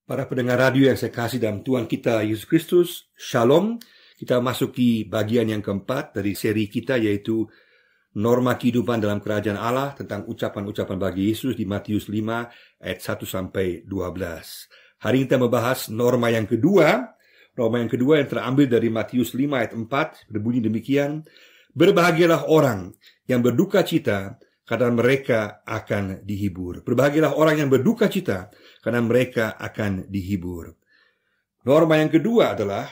Para pendengar radio yang saya kasih dalam Tuhan kita Yesus Kristus, Shalom. Kita masuki bagian yang keempat dari seri kita, yaitu norma kehidupan dalam kerajaan Allah, tentang ucapan-ucapan bagi Yesus di Matius 5 ayat 1-12. Hari ini kita membahas norma yang kedua. Norma yang kedua yang terambil dari Matius 5 ayat 4, berbunyi demikian: Berbahagialah orang yang berduka cita, karena mereka akan dihibur. Berbahagialah orang yang berduka cita, karena mereka akan dihibur. Norma yang kedua adalah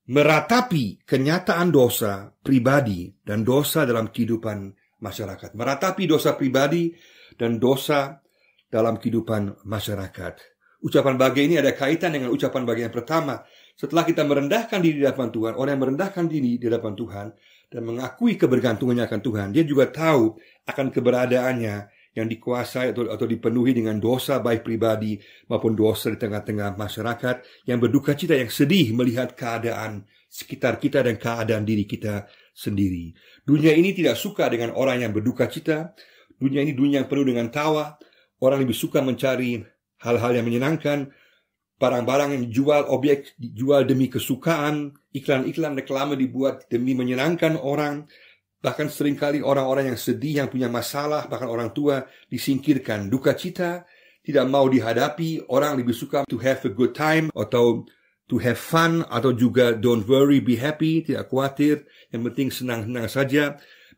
meratapi kenyataan dosa pribadi dan dosa dalam kehidupan masyarakat. Meratapi dosa pribadi dan dosa dalam kehidupan masyarakat. Ucapan bagi ini ada kaitan dengan ucapan bagi yang pertama. Setelah kita merendahkan diri di hadapan Tuhan, orang yang merendahkan diri di hadapan Tuhan dan mengakui kebergantungannya akan Tuhan, dia juga tahu akan keberadaannya yang dikuasai atau dipenuhi dengan dosa baik pribadi maupun dosa di tengah-tengah masyarakat, yang berduka cita, yang sedih melihat keadaan sekitar kita dan keadaan diri kita sendiri. Dunia ini tidak suka dengan orang yang berduka cita. Dunia ini dunia yang penuh dengan tawa. Orang lebih suka mencari hal-hal yang menyenangkan, barang-barang yang dijual, objek dijual demi kesukaan, iklan-iklan reklame dibuat demi menyenangkan orang. Bahkan seringkali orang-orang yang sedih, yang punya masalah, bahkan orang tua, disingkirkan. Duka cita tidak mau dihadapi. Orang lebih suka to have a good time atau to have fun, atau juga don't worry, be happy, tidak khawatir, yang penting senang-senang saja.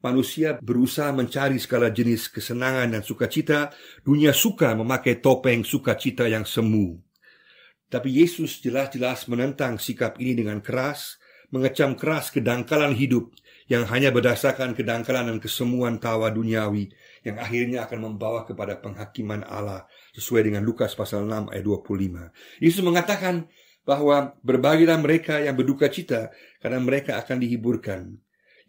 Manusia berusaha mencari segala jenis kesenangan dan sukacita. Dunia suka memakai topeng sukacita yang semu. Tapi Yesus jelas-jelas menentang sikap ini dengan keras, mengecam keras kedangkalan hidup yang hanya berdasarkan kedangkalan dan kesemuan tawa duniawi, yang akhirnya akan membawa kepada penghakiman Allah, sesuai dengan Lukas pasal 6 ayat 25. Yesus mengatakan bahwa berbahagialah mereka yang berduka cita, karena mereka akan dihiburkan.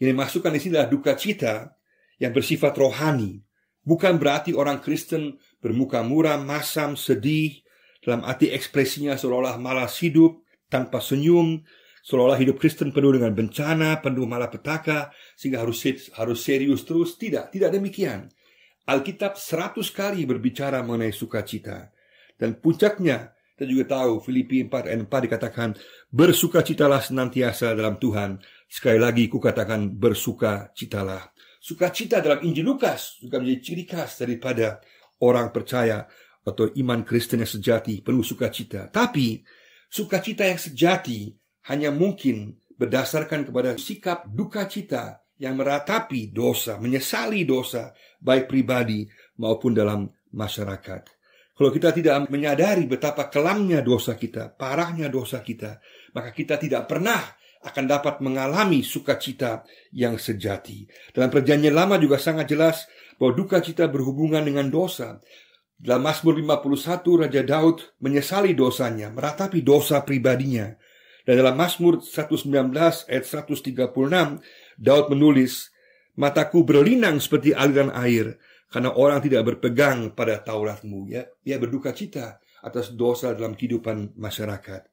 Yang dimasukkan di sini adalah duka cita yang bersifat rohani. Bukan berarti orang Kristen bermuka muram, masam, sedih, dalam arti ekspresinya seolah-olah malas hidup, tanpa senyum, seolah-olah hidup Kristen penuh dengan bencana, penuh malapetaka, sehingga harus serius terus. Tidak demikian. Alkitab 100 kali berbicara mengenai sukacita. Dan puncaknya, kita juga tahu, Filipi 4 ayat 4 dikatakan, bersukacitalah senantiasa dalam Tuhan. Sekali lagi kukatakan, bersukacitalah. Sukacita dalam Injil Lukas juga menjadi ciri khas daripada orang percaya atau iman Kristen yang sejati, penuh sukacita. Tapi sukacita yang sejati hanya mungkin berdasarkan kepada sikap duka cita yang meratapi dosa, menyesali dosa, baik pribadi maupun dalam masyarakat. Kalau kita tidak menyadari betapa kelamnya dosa kita, parahnya dosa kita, maka kita tidak pernah akan dapat mengalami sukacita yang sejati. Dalam Perjanjian Lama juga sangat jelas bahwa duka cita berhubungan dengan dosa. Dalam Mazmur 51, Raja Daud menyesali dosanya, meratapi dosa pribadinya. Dan dalam Mazmur 119 ayat 136, Daud menulis, mataku berlinang seperti aliran air, karena orang tidak berpegang pada Tauratmu. Ia berduka cita atas dosa dalam kehidupan masyarakat.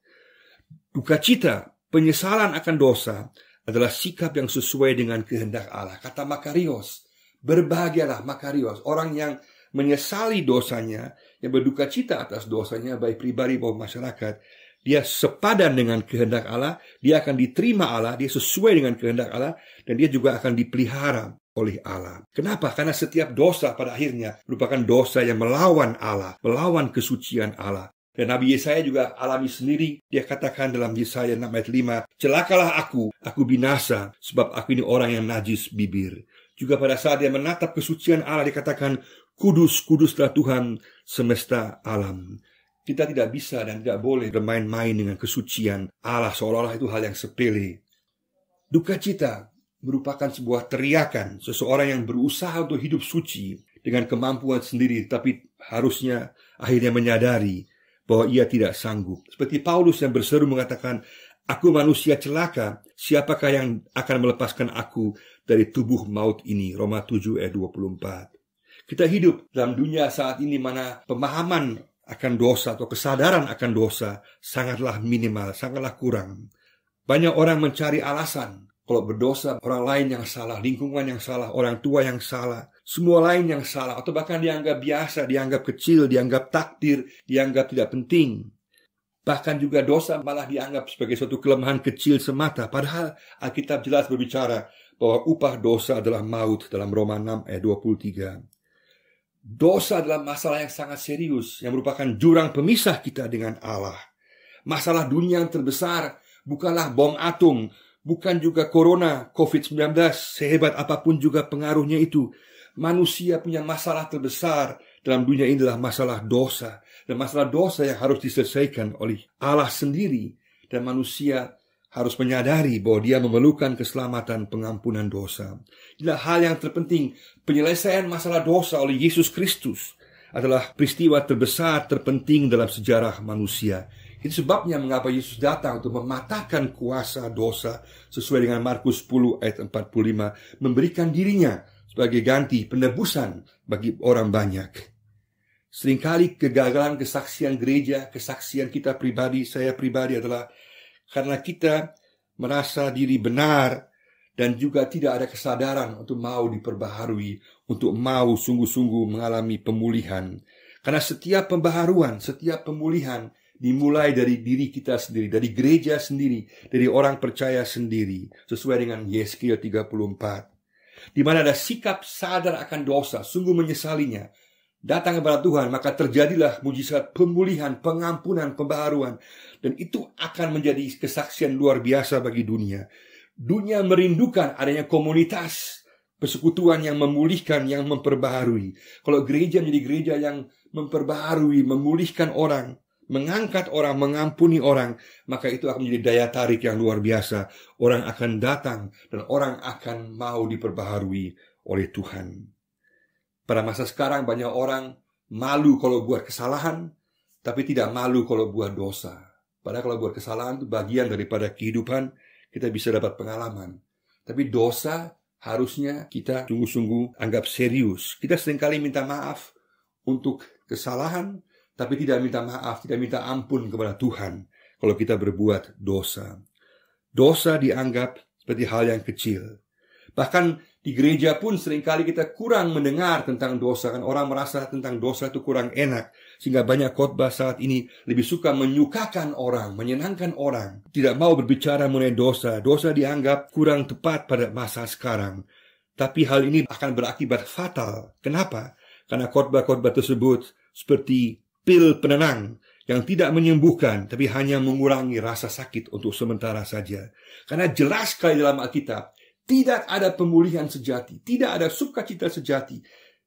Duka cita, penyesalan akan dosa, adalah sikap yang sesuai dengan kehendak Allah. Kata Makarios, berbahagialah Makarios, orang yang menyesali dosanya, yang berduka cita atas dosanya, baik pribadi maupun masyarakat. Dia sepadan dengan kehendak Allah, dia akan diterima Allah, dia sesuai dengan kehendak Allah, dan dia juga akan dipelihara oleh Allah. Kenapa? Karena setiap dosa pada akhirnya merupakan dosa yang melawan Allah, melawan kesucian Allah. Dan Nabi Yesaya juga alami sendiri. Dia katakan dalam Yesaya 6 ayat 5, celakalah aku binasa, sebab aku ini orang yang najis bibir. Juga pada saat dia menatap kesucian Allah, dikatakan, kudus, kuduslah Tuhan semesta alam. Kita tidak bisa dan tidak boleh bermain-main dengan kesucian Allah, seolah-olah itu hal yang sepele. Duka cita merupakan sebuah teriakan seseorang yang berusaha untuk hidup suci dengan kemampuan sendiri, tapi harusnya akhirnya menyadari bahwa ia tidak sanggup. Seperti Paulus yang berseru mengatakan, aku manusia celaka, siapakah yang akan melepaskan aku dari tubuh maut ini? Roma 7 ayat 24. Kita hidup dalam dunia saat ini mana pemahaman akan dosa atau kesadaran akan dosa sangatlah minimal, sangatlah kurang. Banyak orang mencari alasan. Kalau berdosa, orang lain yang salah, lingkungan yang salah, orang tua yang salah, semua lain yang salah, atau bahkan dianggap biasa, dianggap kecil, dianggap takdir, dianggap tidak penting. Bahkan juga dosa malah dianggap sebagai suatu kelemahan kecil semata. Padahal Alkitab jelas berbicara bahwa upah dosa adalah maut dalam Roma 6 ayat 23. Dosa adalah masalah yang sangat serius, yang merupakan jurang pemisah kita dengan Allah. Masalah dunia yang terbesar bukanlah bom atom, bukan juga corona, COVID-19, sehebat apapun juga pengaruhnya itu. Manusia punya masalah terbesar dalam dunia ini adalah masalah dosa. Dan masalah dosa yang harus diselesaikan oleh Allah sendiri. Dan manusia harus menyadari bahwa dia memerlukan keselamatan pengampunan dosa. Inilah hal yang terpenting. Penyelesaian masalah dosa oleh Yesus Kristus adalah peristiwa terbesar, terpenting dalam sejarah manusia. Itu sebabnya mengapa Yesus datang untuk mematahkan kuasa dosa sesuai dengan Markus 10 ayat 45. Memberikan dirinya sebagai ganti penebusan bagi orang banyak. Seringkali kegagalan kesaksian gereja, kesaksian kita pribadi, saya pribadi adalah karena kita merasa diri benar dan juga tidak ada kesadaran untuk mau diperbaharui, untuk mau sungguh-sungguh mengalami pemulihan. Karena setiap pembaharuan, setiap pemulihan dimulai dari diri kita sendiri, dari gereja sendiri, dari orang percaya sendiri, sesuai dengan Yesaya 34. Di mana ada sikap sadar akan dosa, sungguh menyesalinya, datang kepada Tuhan, maka terjadilah mujizat pemulihan, pengampunan, pembaharuan. Dan itu akan menjadi kesaksian luar biasa bagi dunia. Dunia merindukan adanya komunitas persekutuan yang memulihkan, yang memperbaharui. Kalau gereja menjadi gereja yang memperbaharui, memulihkan orang, mengangkat orang, mengampuni orang, maka itu akan menjadi daya tarik yang luar biasa. Orang akan datang dan orang akan mau diperbaharui oleh Tuhan. Pada masa sekarang banyak orang malu kalau buat kesalahan, tapi tidak malu kalau buat dosa. Padahal kalau buat kesalahan itu bagian daripada kehidupan, kita bisa dapat pengalaman. Tapi dosa harusnya kita sungguh-sungguh anggap serius. Kita seringkali minta maaf untuk kesalahan, tapi tidak minta maaf, tidak minta ampun kepada Tuhan kalau kita berbuat dosa. Dosa dianggap seperti hal yang kecil. Bahkan di gereja pun seringkali kita kurang mendengar tentang dosa. Kan orang merasa tentang dosa itu kurang enak. Sehingga banyak khotbah saat ini lebih suka menyukakan orang, menyenangkan orang. Tidak mau berbicara mengenai dosa. Dosa dianggap kurang tepat pada masa sekarang. Tapi hal ini akan berakibat fatal. Kenapa? Karena khotbah-khotbah tersebut seperti pil penenang yang tidak menyembuhkan, tapi hanya mengurangi rasa sakit untuk sementara saja. Karena jelas sekali dalam Alkitab, tidak ada pemulihan sejati, tidak ada sukacita sejati,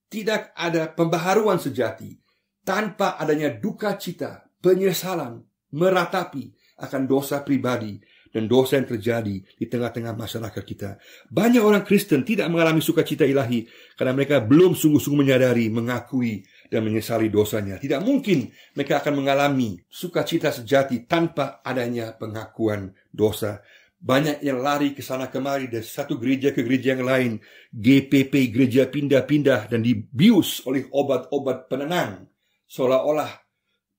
tidak ada pembaharuan sejati tanpa adanya duka cita, penyesalan, meratapi akan dosa pribadi dan dosa yang terjadi di tengah-tengah masyarakat kita. Banyak orang Kristen tidak mengalami sukacita ilahi karena mereka belum sungguh-sungguh menyadari, mengakui dan menyesali dosanya. Tidak mungkin mereka akan mengalami sukacita sejati tanpa adanya pengakuan dosa. Banyak yang lari ke sana kemari dari satu gereja ke gereja yang lain. GPP, gereja pindah-pindah dan dibius oleh obat-obat penenang. Seolah-olah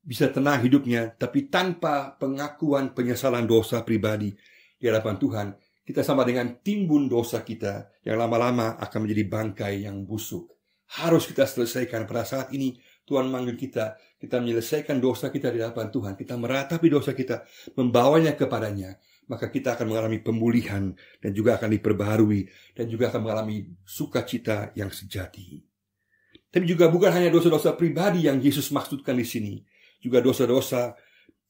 bisa tenang hidupnya, tapi tanpa pengakuan penyesalan dosa pribadi di hadapan Tuhan. Kita sama dengan timbun dosa kita yang lama-lama akan menjadi bangkai yang busuk. Harus kita selesaikan. Pada saat ini Tuhan manggil kita menyelesaikan dosa kita di hadapan Tuhan. Kita meratapi dosa kita, membawanya kepadanya. Maka kita akan mengalami pemulihan dan juga akan diperbaharui dan juga akan mengalami sukacita yang sejati. Tapi juga bukan hanya dosa-dosa pribadi yang Yesus maksudkan di sini, juga dosa-dosa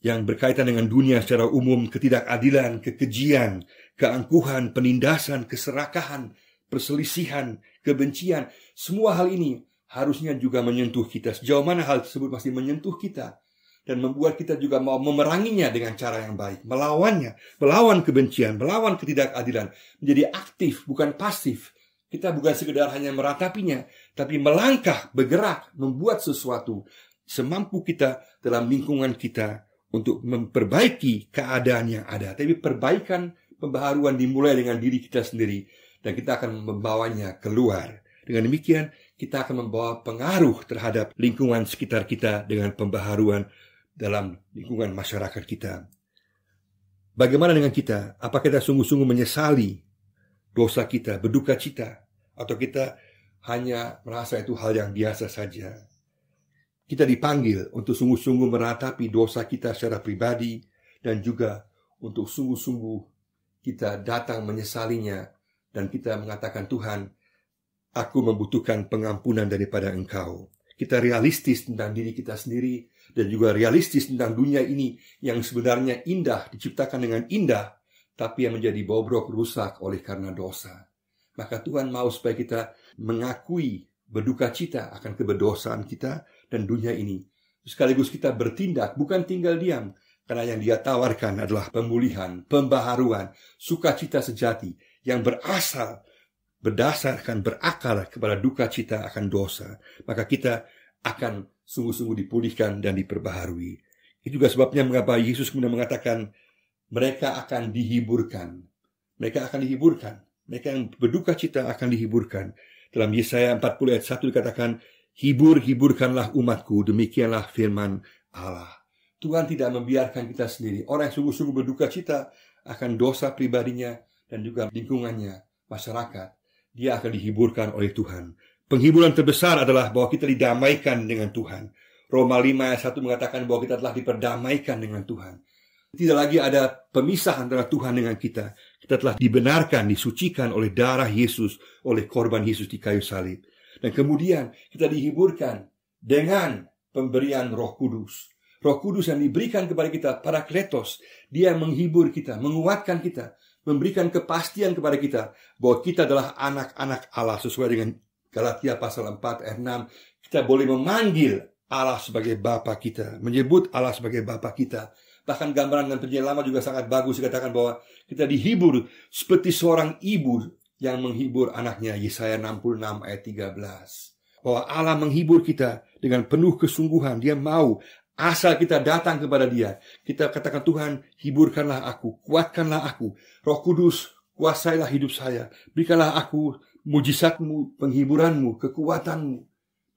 yang berkaitan dengan dunia secara umum, ketidakadilan, kekejian, keangkuhan, penindasan, keserakahan, perselisihan, kebencian. Semua hal ini harusnya juga menyentuh kita. Sejauh mana hal tersebut masih menyentuh kita dan membuat kita juga mau memeranginya dengan cara yang baik, melawannya, melawan kebencian, melawan ketidakadilan, menjadi aktif bukan pasif. Kita bukan sekedar hanya meratapinya, tapi melangkah, bergerak, membuat sesuatu semampu kita dalam lingkungan kita untuk memperbaiki keadaan yang ada. Tapi perbaikan, pembaharuan dimulai dengan diri kita sendiri dan kita akan membawanya keluar. Dengan demikian, kita akan membawa pengaruh terhadap lingkungan sekitar kita dengan pembaharuan dalam lingkungan masyarakat kita. Bagaimana dengan kita? Apakah kita sungguh-sungguh menyesali dosa kita, berduka cita, atau kita hanya merasa itu hal yang biasa saja? kita dipanggil untuk sungguh-sungguh meratapi dosa kita secara pribadi, dan juga untuk sungguh-sungguh kita datang menyesalinya, dan kita mengatakan, Tuhan, aku membutuhkan pengampunan daripada Engkau. Kita realistis tentang diri kita sendiri, dan juga realistis tentang dunia ini yang sebenarnya indah, diciptakan dengan indah, tapi yang menjadi bobrok, rusak oleh karena dosa. Maka Tuhan mau supaya kita mengakui, berduka cita akan keberdosaan kita dan dunia ini. Sekaligus kita bertindak, bukan tinggal diam, karena yang Dia tawarkan adalah pemulihan, pembaharuan, sukacita sejati yang berdasarkan, berakar kepada duka cita akan dosa. Maka kita akan sungguh-sungguh dipulihkan dan diperbaharui. Itu juga sebabnya mengapa Yesus kemudian mengatakan, mereka akan dihiburkan. Mereka akan dihiburkan. Mereka yang berduka cita akan dihiburkan. Dalam Yesaya 40 ayat 1 dikatakan, hiburkanlah umatku, demikianlah firman Allah. Tuhan tidak membiarkan kita sendiri. Orang yang sungguh-sungguh berduka cita akan dosa pribadinya dan juga lingkungannya, masyarakat, dia akan dihiburkan oleh Tuhan. Penghiburan terbesar adalah bahwa kita didamaikan dengan Tuhan. Roma 5 ayat 1 mengatakan bahwa kita telah diperdamaikan dengan Tuhan. Tidak lagi ada pemisah antara Tuhan dengan kita. Kita telah dibenarkan, disucikan oleh darah Yesus, oleh korban Yesus di kayu salib. Dan kemudian kita dihiburkan dengan pemberian Roh Kudus. Roh Kudus yang diberikan kepada kita, Parakletos, Dia menghibur kita, menguatkan kita, memberikan kepastian kepada kita bahwa kita adalah anak-anak Allah sesuai dengan Galatia pasal 4 ayat 6. Kita boleh memanggil Allah sebagai Bapa kita, menyebut Allah sebagai Bapa kita. Bahkan gambaran dan perjanjian lama juga sangat bagus, dikatakan bahwa kita dihibur seperti seorang ibu yang menghibur anaknya. Yesaya 66 ayat 13. Bahwa Allah menghibur kita dengan penuh kesungguhan. Dia mau, asal kita datang kepada Dia. Kita katakan, Tuhan, hiburkanlah aku, kuatkanlah aku. Roh Kudus, kuasailah hidup saya. Berikanlah aku mujizat-Mu, penghiburan-Mu, kekuatan-Mu,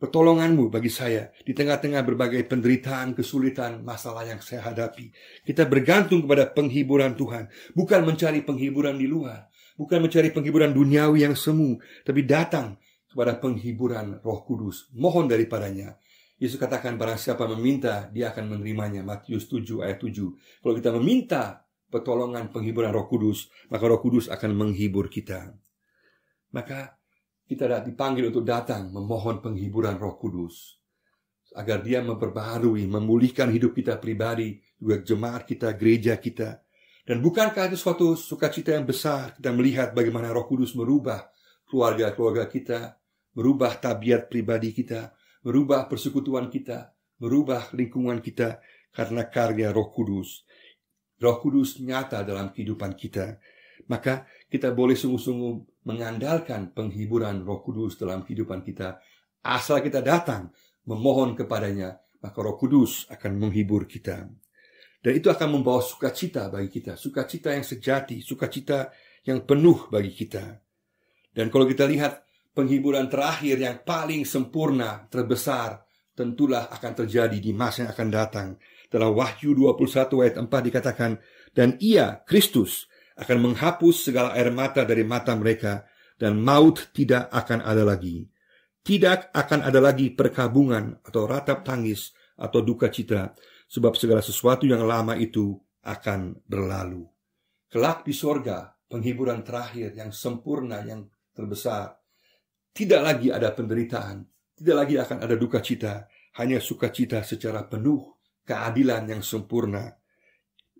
pertolongan-Mu bagi saya di tengah-tengah berbagai penderitaan, kesulitan, masalah yang saya hadapi. Kita bergantung kepada penghiburan Tuhan, bukan mencari penghiburan di luar, bukan mencari penghiburan duniawi yang semu, tapi datang kepada penghiburan Roh Kudus, mohon daripadanya. Yesus katakan, barang siapa meminta, dia akan menerimanya. Matius 7 ayat 7. Kalau kita meminta pertolongan penghiburan Roh Kudus, maka Roh Kudus akan menghibur kita. Maka kita dipanggil untuk datang memohon penghiburan Roh Kudus, agar Dia memperbaharui, memulihkan hidup kita pribadi, juga jemaat kita, gereja kita. Dan bukankah itu suatu sukacita yang besar, kita melihat bagaimana Roh Kudus merubah keluarga-keluarga kita, merubah tabiat pribadi kita, merubah persekutuan kita, merubah lingkungan kita, karena karya Roh Kudus. Roh Kudus nyata dalam kehidupan kita. Maka kita boleh sungguh-sungguh mengandalkan penghiburan Roh Kudus dalam kehidupan kita. Asal kita datang memohon kepadanya, maka Roh Kudus akan menghibur kita. Dan itu akan membawa sukacita bagi kita. Sukacita yang sejati, sukacita yang penuh bagi kita. Dan kalau kita lihat penghiburan terakhir yang paling sempurna, terbesar, tentulah akan terjadi di masa yang akan datang. Dalam Wahyu 21 ayat 4 dikatakan, dan Ia, Kristus, akan menghapus segala air mata dari mata mereka, dan maut tidak akan ada lagi. Tidak akan ada lagi perkabungan atau ratap tangis atau duka cita, sebab segala sesuatu yang lama itu akan berlalu. Kelak di sorga, penghiburan terakhir yang sempurna, yang terbesar. Tidak lagi ada penderitaan, tidak lagi akan ada duka cita, hanya sukacita secara penuh, keadilan yang sempurna,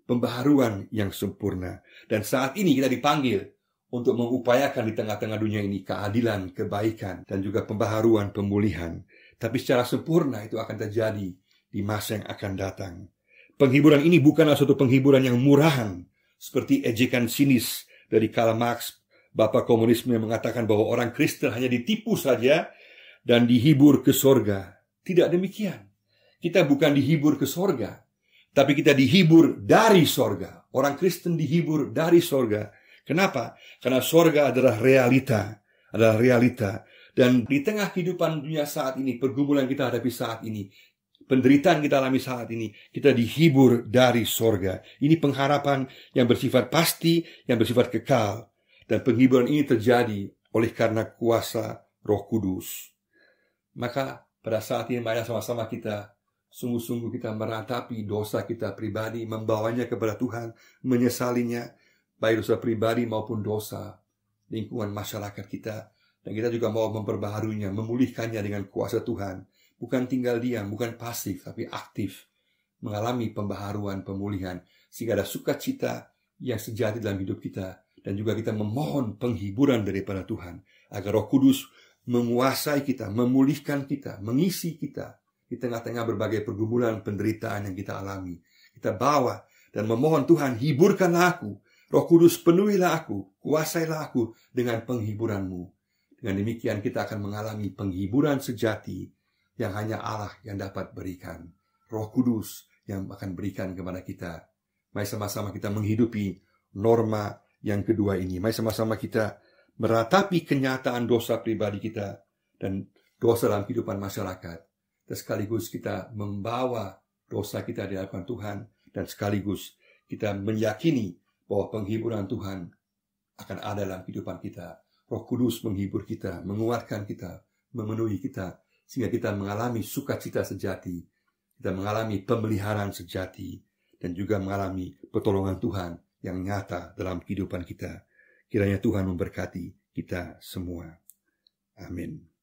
pembaharuan yang sempurna. Dan saat ini kita dipanggil untuk mengupayakan di tengah-tengah dunia ini keadilan, kebaikan, dan juga pembaharuan, pemulihan. Tapi secara sempurna itu akan terjadi di masa yang akan datang. Penghiburan ini bukanlah suatu penghiburan yang murahan, seperti ejekan sinis dari Karl Marx, Bapak komunisme, yang mengatakan bahwa orang Kristen hanya ditipu saja dan dihibur ke sorga. Tidak demikian. Kita bukan dihibur ke sorga, tapi kita dihibur dari sorga. Orang Kristen dihibur dari sorga. Kenapa? Karena sorga adalah realita. Dan di tengah kehidupan dunia saat ini, pergumulan kita hadapi saat ini, penderitaan kita alami saat ini, kita dihibur dari sorga. Ini pengharapan yang bersifat pasti, yang bersifat kekal. Dan penghiburan ini terjadi oleh karena kuasa Roh Kudus. Maka pada saat ini mari sama-sama kita sungguh-sungguh kita meratapi dosa kita pribadi, membawanya kepada Tuhan, menyesalinya, baik dosa pribadi maupun dosa lingkungan masyarakat kita. Dan kita juga mau memperbaharuinya, memulihkannya dengan kuasa Tuhan. Bukan tinggal diam, bukan pasif, tapi aktif. Mengalami pembaharuan, pemulihan. Sehingga ada sukacita yang sejati dalam hidup kita. Dan juga kita memohon penghiburan daripada Tuhan. Agar Roh Kudus menguasai kita, memulihkan kita, mengisi kita. Di tengah-tengah berbagai pergumulan, penderitaan yang kita alami. Kita bawa dan memohon Tuhan, hiburkanlah aku. Roh Kudus penuhilah aku, kuasailah aku dengan penghiburan-Mu. Dengan demikian kita akan mengalami penghiburan sejati yang hanya Allah yang dapat berikan. Roh Kudus yang akan berikan kepada kita. Mari sama-sama kita menghidupi norma yang kedua ini. Mari sama-sama kita meratapi kenyataan dosa pribadi kita dan dosa dalam kehidupan masyarakat. Dan sekaligus kita membawa dosa kita di hadapan Tuhan. Dan sekaligus kita meyakini bahwa penghiburan Tuhan akan ada dalam kehidupan kita. Roh Kudus menghibur kita, menguatkan kita, memenuhi kita, sehingga kita mengalami sukacita sejati, kita mengalami pemeliharaan sejati, dan juga mengalami pertolongan Tuhan yang nyata dalam kehidupan kita. Kiranya Tuhan memberkati kita semua. Amin.